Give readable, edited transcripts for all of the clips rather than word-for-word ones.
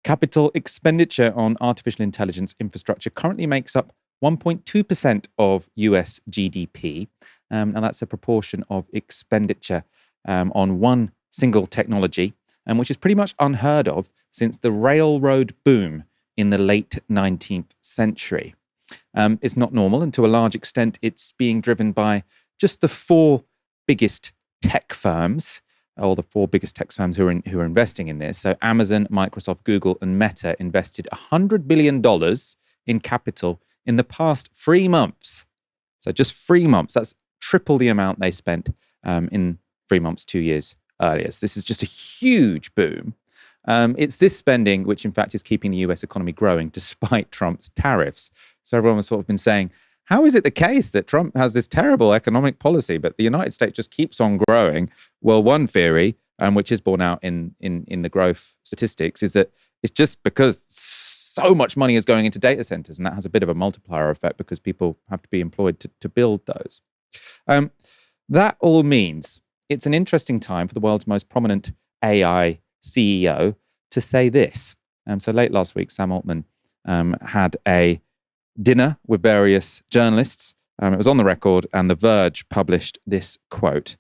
Capital expenditure on artificial intelligence infrastructure currently makes up 1.2% of US GDP. And that's a proportion of expenditure on one single technology, which is pretty much unheard of since the railroad boom in the late 19th century. It's not normal, and to a large extent, it's being driven by just the four biggest tech firms, or the four biggest tech firms who are investing in this. So Amazon, Microsoft, Google, and Meta invested $100 billion in capital in the past 3 months. So just 3 months, that's triple the amount they spent in 3 months, 2 years earlier. So this is just a huge boom. It's this spending which, in fact, is keeping the US economy growing despite Trump's tariffs. So everyone has sort of been saying, how is it the case that Trump has this terrible economic policy, but the United States just keeps on growing? Well, one theory, which is borne out in the growth statistics, is that it's just because so much money is going into data centers, and that has a bit of a multiplier effect because people have to be employed to build those. That all means it's an interesting time for the world's most prominent AI CEO to say this. So late last week, Sam Altman had a dinner with various journalists. It was on the record, and The Verge published this quote.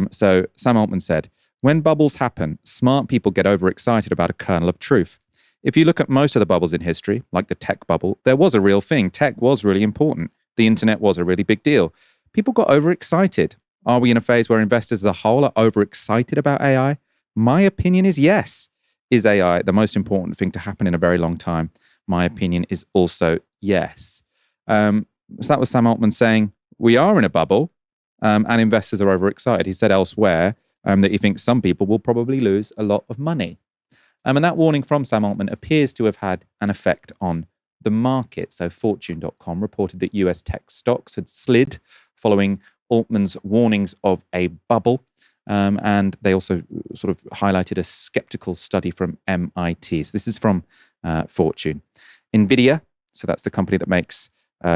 So Sam Altman said, "When bubbles happen, smart people get overexcited about a kernel of truth. If you look at most of the bubbles in history, like the tech bubble, there was a real thing. Tech was really important. The internet was a really big deal. People got overexcited. Are we in a phase where investors as a whole are overexcited about AI? My opinion is yes. Is AI the most important thing to happen in a very long time? My opinion is also yes." So that was Sam Altman saying, we are in a bubble and investors are overexcited. He said elsewhere that he thinks some people will probably lose a lot of money. And that warning from Sam Altman appears to have had an effect on the market. So Fortune.com reported that US tech stocks had slid following Altman's warnings of a bubble. And they also sort of highlighted a skeptical study from MIT. So this is from Fortune. Nvidia, so that's the company that makes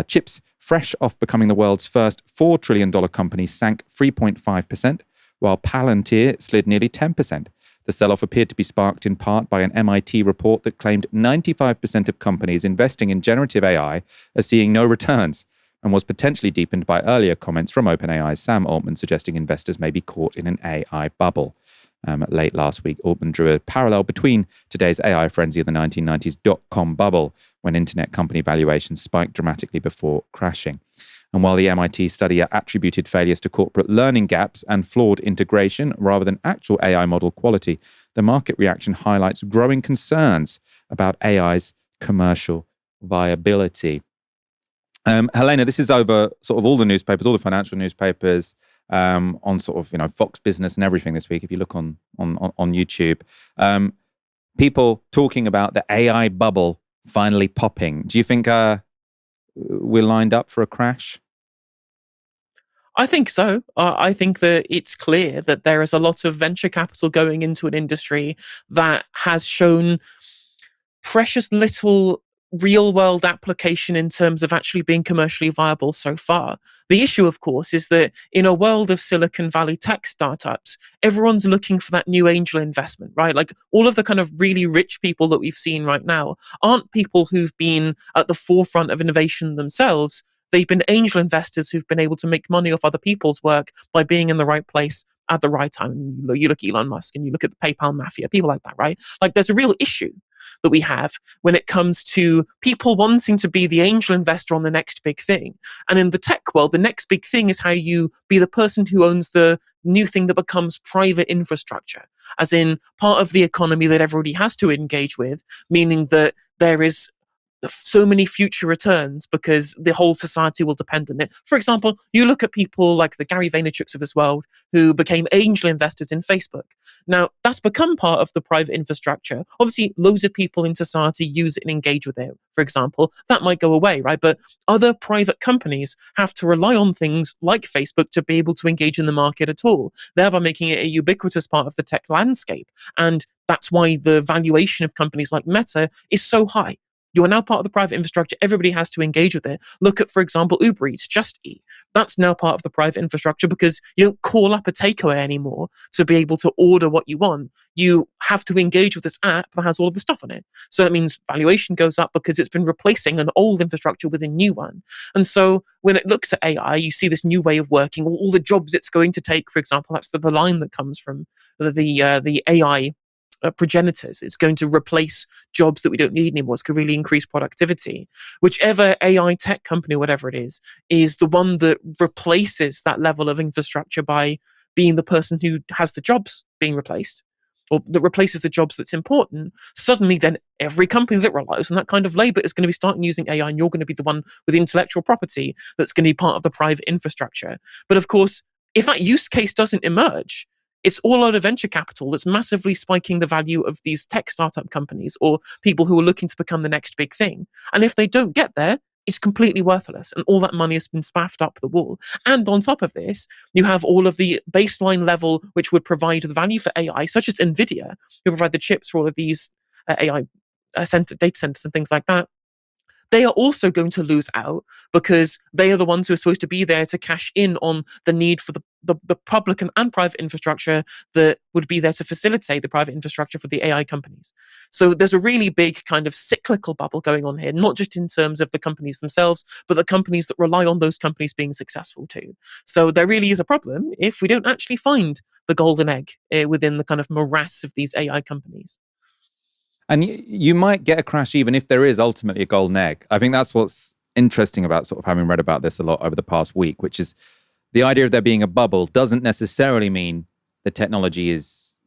chips, fresh off becoming the world's first $4 trillion company, sank 3.5%, while Palantir slid nearly 10%. The sell-off appeared to be sparked in part by an MIT report that claimed 95% of companies investing in generative AI are seeing no returns, and was potentially deepened by earlier comments from OpenAI's Sam Altman suggesting investors may be caught in an AI bubble. Late last week, Altman drew a parallel between today's AI frenzy of the 1990s dot-com bubble, when internet company valuations spiked dramatically before crashing. And while the MIT study attributed failures to corporate learning gaps and flawed integration rather than actual AI model quality, the market reaction highlights growing concerns about AI's commercial viability. Helena, this is over sort of all the newspapers, all the financial newspapers, on sort of, Fox Business and everything this week. If you look on YouTube, people talking about the AI bubble finally popping. Do you think we're lined up for a crash? I think so. I think that it's clear that there is a lot of venture capital going into an industry that has shown precious little real world application in terms of actually being commercially viable so far. The issue, of course, is that in a world of Silicon Valley tech startups, everyone's looking for that new angel investment, right? Like all of the kind of really rich people that we've seen right now aren't people who've been at the forefront of innovation themselves. They've been angel investors who've been able to make money off other people's work by being in the right place at the right time. You look at Elon Musk and you look at the PayPal mafia, people like that, right? Like there's a real issue that we have when it comes to people wanting to be the angel investor on the next big thing. And in the tech world, the next big thing is how you be the person who owns the new thing that becomes private infrastructure, as in part of the economy that everybody has to engage with, meaning that there is so many future returns because the whole society will depend on it. For example, you look at people like the Gary Vaynerchuks of this world who became angel investors in Facebook. Now, that's become part of the private infrastructure. Obviously, loads of people in society use it and engage with it, for example. That might go away, right? But other private companies have to rely on things like Facebook to be able to engage in the market at all, thereby making it a ubiquitous part of the tech landscape. And that's why the valuation of companies like Meta is so high. You are now part of the private infrastructure. Everybody has to engage with it. Look at, for example, Uber Eats, Just Eat. That's now part of the private infrastructure because you don't call up a takeaway anymore to be able to order what you want. You have to engage with this app that has all of the stuff on it. So that means valuation goes up because it's been replacing an old infrastructure with a new one. And so when it looks at AI, you see this new way of working, all the jobs it's going to take, for example, that's the line that comes from the AI progenitors. It's going to replace jobs that we don't need anymore. It's going to really increase productivity. Whichever AI tech company, whatever it is the one that replaces that level of infrastructure by being the person who has the jobs being replaced, or that replaces the jobs that's important. Suddenly then every company that relies on that kind of labor is going to be starting using AI, and you're going to be the one with intellectual property that's going to be part of the private infrastructure. But of course, if that use case doesn't emerge, it's all out of venture capital that's massively spiking the value of these tech startup companies or people who are looking to become the next big thing. And if they don't get there, it's completely worthless. And all that money has been spaffed up the wall. And on top of this, you have all of the baseline level, which would provide the value for AI, such as NVIDIA, who provide the chips for all of these AI data centers and things like that. They are also going to lose out because they are the ones who are supposed to be there to cash in on the need for the public and private infrastructure that would be there to facilitate the private infrastructure for the AI companies. So there's a really big kind of cyclical bubble going on here, not just in terms of the companies themselves, but the companies that rely on those companies being successful too. So there really is a problem if we don't actually find the golden egg within the kind of morass of these AI companies. And you might get a crash even if there is ultimately a golden egg. I think that's what's interesting about sort of having read about this a lot over the past week, which is the idea of there being a bubble doesn't necessarily mean the technology is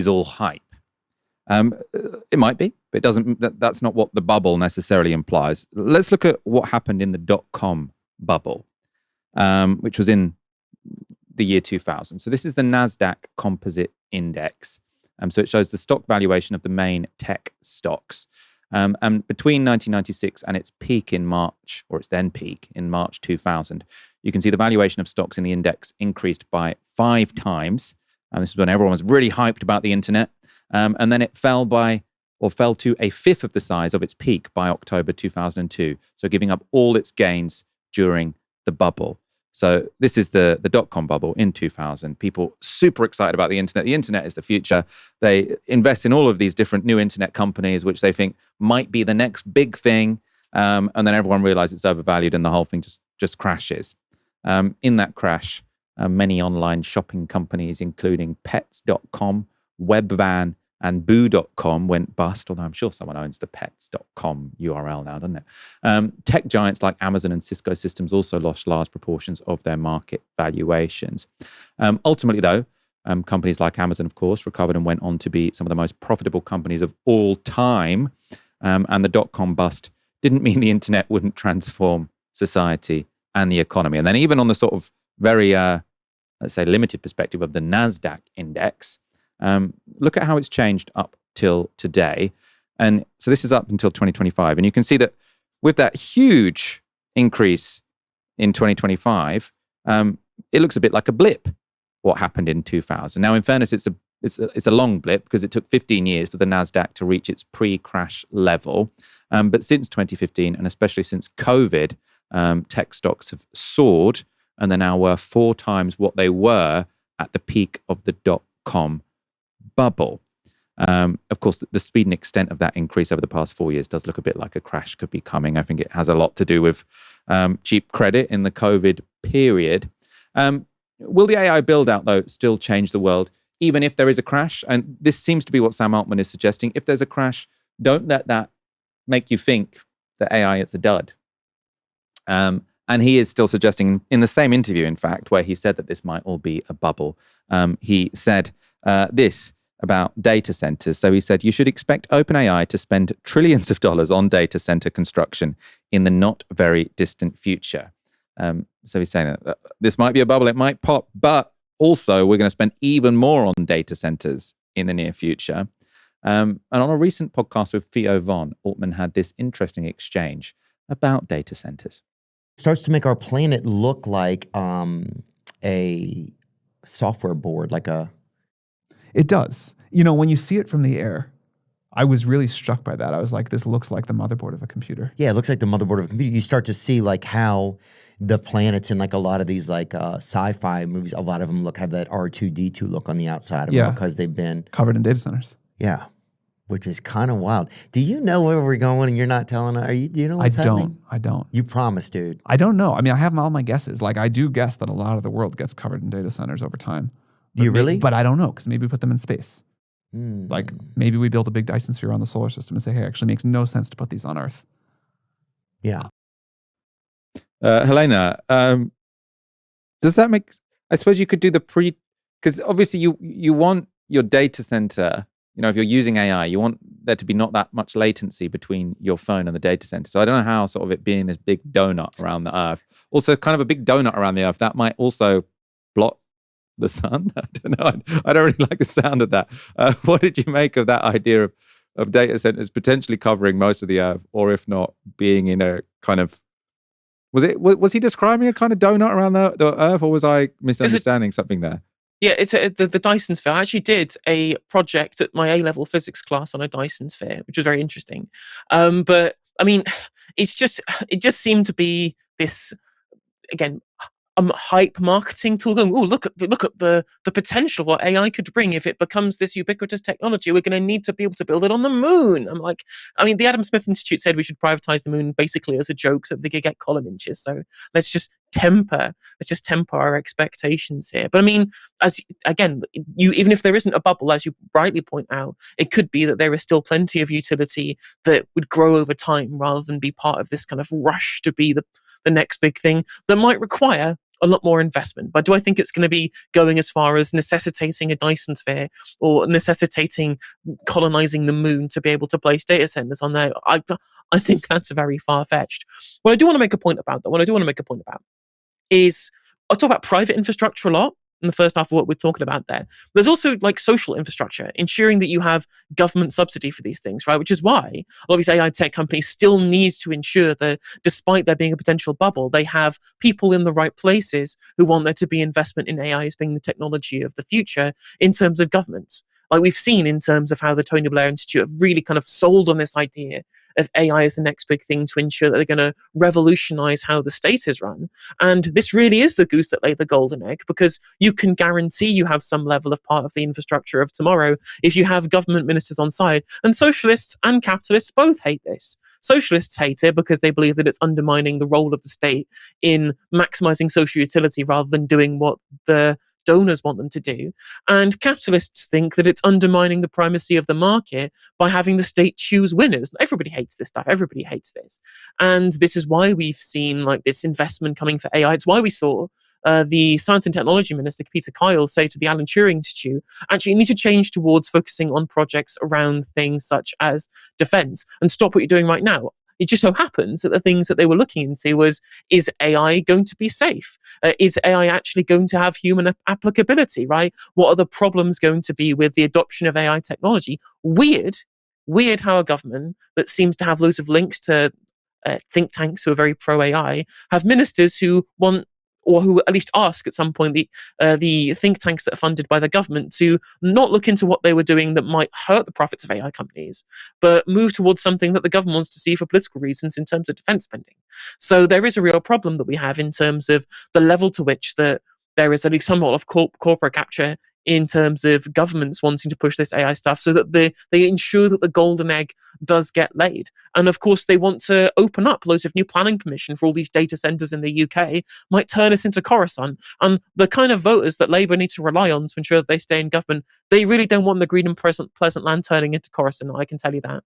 all hype. It might be, but it doesn't. That's not what the bubble necessarily implies. Let's look at what happened in the dot-com bubble, which was in the year 2000. So this is the NASDAQ Composite Index. So it shows the stock valuation of the main tech stocks. And between 1996 and its peak in March, or its then peak in March 2000, you can see the valuation of stocks in the index increased by 5 times. And this is when everyone was really hyped about the internet. And then it fell to a fifth of the size of its peak by October 2002. So giving up all its gains during the bubble. So this is the dot-com bubble in 2000. People super excited about the internet. The internet is the future. They invest in all of these different new internet companies, which they think might be the next big thing. And then everyone realizes it's overvalued and the whole thing just crashes. In that crash, many online shopping companies, including pets.com, Webvan, and boo.com went bust, although I'm sure someone owns the pets.com URL now, doesn't it? Tech giants like Amazon and Cisco Systems also lost large proportions of their market valuations. Ultimately, though, companies like Amazon, of course, recovered and went on to be some of the most profitable companies of all time. And the dot-com bust didn't mean the internet wouldn't transform society and the economy. And then even on the sort of very, let's say, limited perspective of the NASDAQ index, look at how it's changed up till today. And so this is up until 2025. And you can see that with that huge increase in 2025, it looks a bit like a blip, what happened in 2000. Now, in fairness, it's a long blip because it took 15 years for the NASDAQ to reach its pre-crash level. But since 2015, and especially since COVID, tech stocks have soared and they're now worth 4 times what they were at the peak of the dot-com bubble. Of course, the speed and extent of that increase over the past 4 years does look a bit like a crash could be coming. I think it has a lot to do with cheap credit in the COVID period. Will the AI build-out, though, still change the world, even if there is a crash? And this seems to be what Sam Altman is suggesting. If there's a crash, don't let that make you think that AI is a dud. And he is still suggesting, in the same interview, in fact, where he said that this might all be a bubble, he said this about data centers. So he said, you should expect OpenAI to spend trillions of dollars on data center construction in the not very distant future. So he's saying that this might be a bubble, it might pop, but also we're going to spend even more on data centers in the near future. And on a recent podcast with Theo Von, Altman had this interesting exchange about data centers. It starts to make our planet look like a software board, like a... It does. You know, when you see it from the air, I was really struck by that. I was like, this looks like the motherboard of a computer. Yeah, it looks like the motherboard of a computer. You start to see like how the planets in like a lot of these like sci-fi movies, a lot of them have that R2D2 look on the outside of them because they've been covered in data centers. Yeah, which is kind of wild. Do you know where we're going and you're not telling us? Do you know what's happening? I don't. You promise, dude. I don't know. I mean, I have all my guesses. Like, I do guess that a lot of the world gets covered in data centers over time. Do you really? But I don't know, because maybe we put them in space. Like, maybe we build a big Dyson sphere on the solar system and say, hey, it actually makes no sense to put these on Earth. Yeah. Helena, does that make... I suppose you could do the because obviously you want your data center, if you're using AI, you want there to be not that much latency between your phone and the data center. So I don't know how sort of it being this big donut around the Earth, also kind of a big donut around the Earth, that might also block the sun. I don't know. I don't really like the sound of that. What did you make of that idea of data centers potentially covering most of the Earth, or if not, being in a kind of... Was he describing a kind of donut around the Earth, or was I misunderstanding something there? Yeah, it's the Dyson sphere. I actually did a project at my A-level physics class on a Dyson sphere, which was very interesting. But I mean, it just seemed to be this, again, hype marketing tool going, oh, look at the potential of what AI could bring if it becomes this ubiquitous technology. We're going to need to be able to build it on the moon. I'm like, I mean, the Adam Smith Institute said we should privatize the moon basically as a joke so that they could get column inches. So let's just temper our expectations here. But I mean, even if there isn't a bubble, as you rightly point out, it could be that there is still plenty of utility that would grow over time rather than be part of this kind of rush to be the next big thing that might require a lot more investment. But do I think it's going to be going as far as necessitating a Dyson sphere or necessitating colonizing the moon to be able to place data centers on there? I think that's very far-fetched. What I do want to make a point about is I talk about private infrastructure a lot in the first half of what we're talking about there. There's also like social infrastructure, ensuring that you have government subsidy for these things, right? Which is why a lot of these AI tech companies still need to ensure that despite there being a potential bubble, they have people in the right places who want there to be investment in AI as being the technology of the future in terms of governments. Like we've seen in terms of how the Tony Blair Institute have really kind of sold on this idea of AI as the next big thing to ensure that they're going to revolutionize how the state is run. And this really is the goose that laid the golden egg, because you can guarantee you have some level of part of the infrastructure of tomorrow if you have government ministers on side. And socialists and capitalists both hate this. Socialists hate it because they believe that it's undermining the role of the state in maximizing social utility rather than doing what the donors want them to do. And capitalists think that it's undermining the primacy of the market by having the state choose winners. Everybody hates this stuff. Everybody hates this. And this is why we've seen like this investment coming for AI. It's why we saw the Science and Technology Minister, Peter Kyle, say to the Alan Turing Institute, actually, you need to change towards focusing on projects around things such as defense and stop what you're doing right now. It just so happens that the things that they were looking into was, is AI going to be safe? Is AI actually going to have human applicability, right? What are the problems going to be with the adoption of AI technology? Weird how a government that seems to have loads of links to think tanks who are very pro-AI have ministers who want, or who at least ask at some point the think tanks that are funded by the government to not look into what they were doing that might hurt the profits of AI companies, but move towards something that the government wants to see for political reasons in terms of defense spending. So there is a real problem that we have in terms of the level to which that there is at least somewhat of corporate capture in terms of governments wanting to push this AI stuff so that they ensure that the golden egg does get laid. And of course, they want to open up loads of new planning permission for all these data centers in the UK, might turn us into Coruscant. And the kind of voters that Labour needs to rely on to ensure that they stay in government, they really don't want the green and pleasant land turning into Coruscant, I can tell you that.